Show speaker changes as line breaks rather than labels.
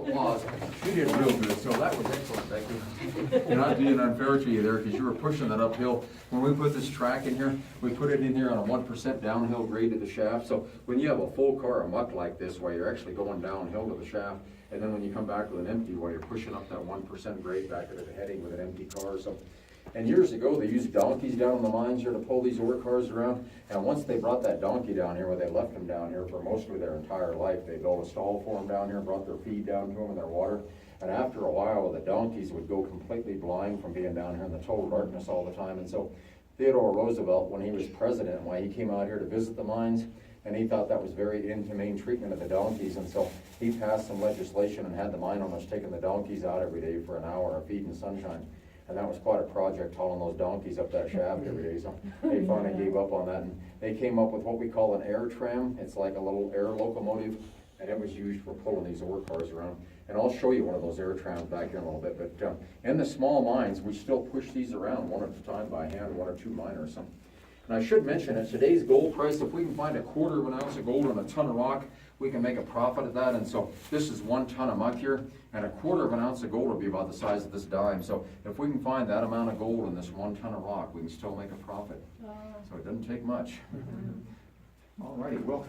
of applause. You did real good, so that was excellent, Becky. You're not being unfair to you there, because you were pushing that uphill. When we put this track in here, we put it in here on a 1% downhill grade to the shaft. So when you have a full car of muck like this, where you're actually going downhill to the shaft, and then when you come back with an empty, while you're pushing up that 1% grade back into the heading with an empty car. So, and years ago, they used donkeys down in the mines here to pull these ore cars around. And once they brought that donkey down here, where they left them down here for mostly their entire life, they built a stall for them down here, brought their feed down to them and their water. And after a while, the donkeys would go completely blind from being down here in the total darkness all the time. And so Theodore Roosevelt, when he was president, why he came out here to visit the mines, and he thought that was very inhumane treatment of the donkeys, and so he passed some legislation and had the mine owners taking the donkeys out every day for an hour of feed and sunshine. And that was quite a project, hauling those donkeys up that shaft every day. So they finally gave up on that, and they came up with what we call an air tram. It's like a little air locomotive, and it was used for pulling these ore cars around. And I'll show you one of those air trams back here in a little bit. But in the small mines, we still push these around one at a time by hand, 1 or 2 miners. And I should mention, at today's gold price, if we can find a 1/4 of an ounce of gold on a ton of rock, we can make a profit of that. And so this is 1 ton of muck here, and a 1/4 of an ounce of gold will be about the size of this dime. So if we can find that amount of gold in this 1 ton of rock, we can still make a profit. So it doesn't take much. All righty, well.